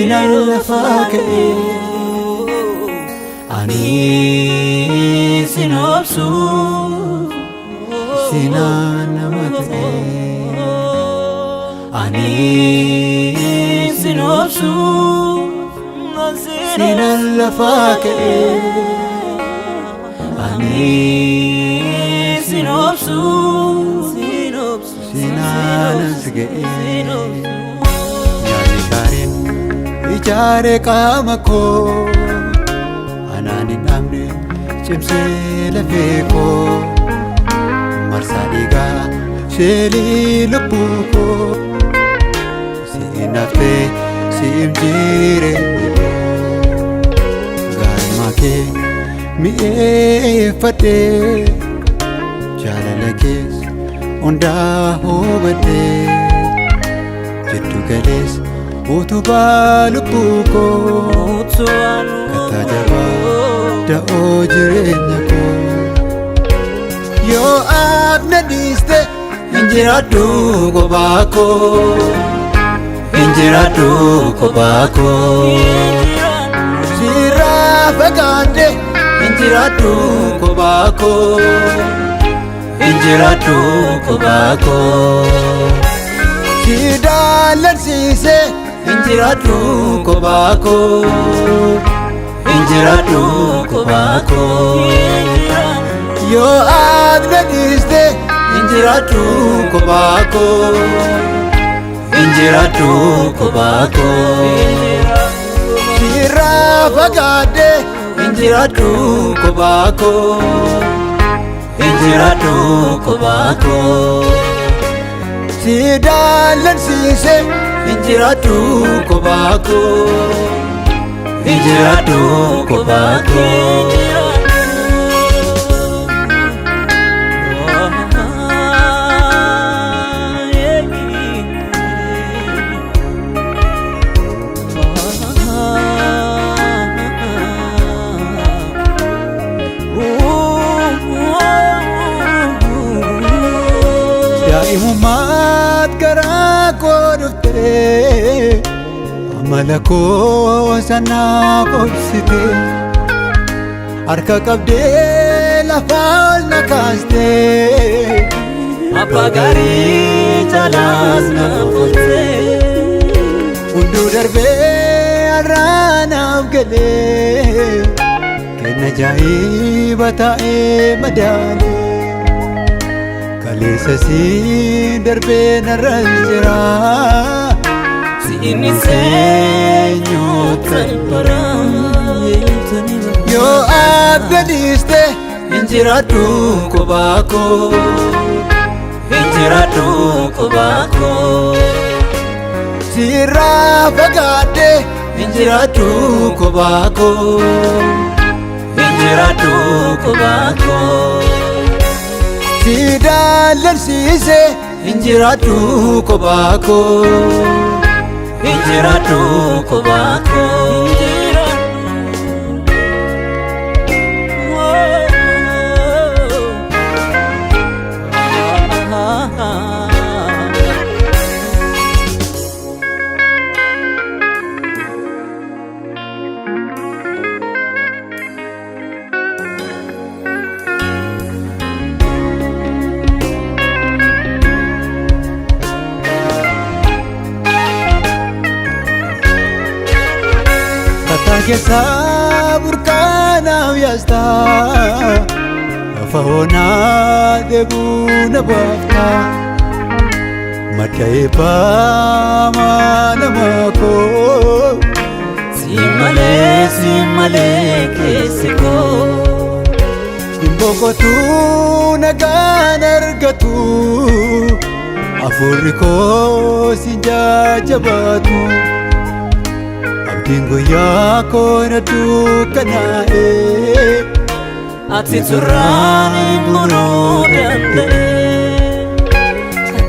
Sinan lafake Ani sinopsu Sinan namate Ani sinopsu Sinan lafake Ani sinopsu Sinan asge Nyari karin Ijare kamako Anani namne Chimse lafeko Marsadiga Sheli lupuko Sinafte Simjire Garmake Mi'efate Jalalakes Onda hubate Jiddu gales Utubaa lubbuko Kattaa jabaa da'oo jireenya koo Yoo aadna dhiiste hinjiraadhu kophaa koo Hinjiraadhu kophaa koo Sirraa fagaadhe hinjiraadhu kophaa koo Hinjiraadhu kophaa koo Sidalansiise Injiratu kobako Injiratu kobako Yo adveniste Injiratu kobako Injiratu kobako Sira fagade Injiratu kobako Injiratu kobako Sidalansiise Injiratu kobako Injiratu kobako Daimumat karako dufte Amalako sana kopsite Harka qabde lafal nakaste Abba gari jalas nafote Undu darbe aranaaf gale Kenna jaa'iba ta'e madaale Kaleessa si darbee narras jira Si'inni seenyootan bara Yoo abda dhiiste hinjiraadhu kophaa koo Hinjiraadhu kophaa koo Sirraa fagaadhe hinjiraadhu kophaa koo Hinjiraadhu kophaa koo Sidalansiise Injiratu kobako Injiratu kobako Kesa burkana vyasta Afahona debuna bafta Mataipa manamako Simale kesiko Imboko tu naganargatu Afuriko sinjajabatu Dingo yako na dukanae Ati turani munu dande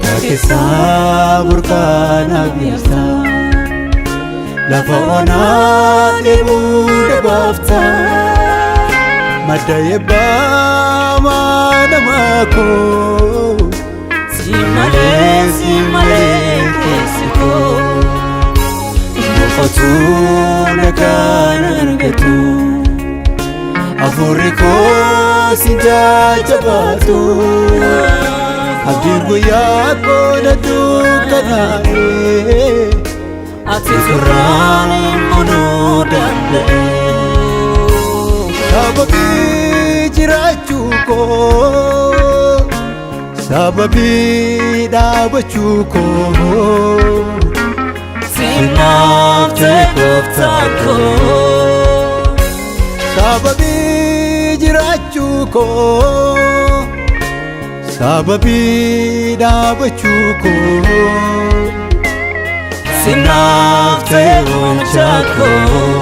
Kakesa burkana vyasta Lafa ona debu debafta Madayeba manamako Simale kesiko boqotu nagaan argatu hafuurri koo si jajjabaatu abdiin guyyaa koo na dukkanaa'e ati surraan onuu danda'e sababii jiraachuu koo sababii dhaabachuu koo sinaaf ta'e gooftaa koo sababii jiraachuu koo sababii dhaabachuu koo sinaaf ta'e oolchaa koo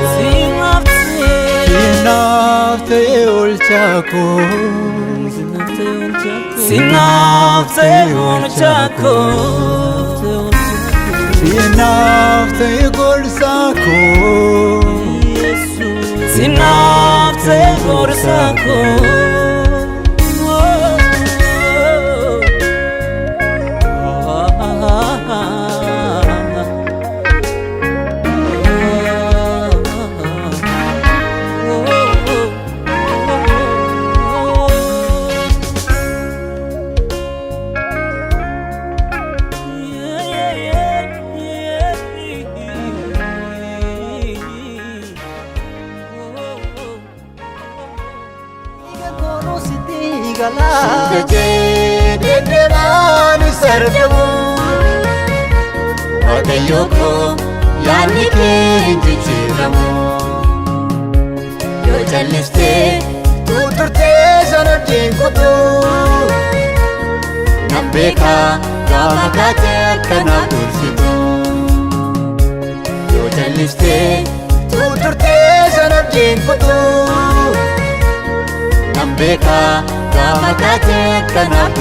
sinaaf ta'e oolchaa koo sinaaf ta'e oolchaa koo sinaaf ta'e gorsaa koo sinaaf ta'e gorsaa koo Sungajee deddeemaan sargamu Waaqayyo koo yaadni kee hin jijjiiramu Yoo jallistee tuturtee sana diinkutu Nan beekaa gaafa kaatee akkanaaf dursitu Yoo jallistee tuturtee sana diinkutu Nan beekaa gaafa kaatee akkanaaf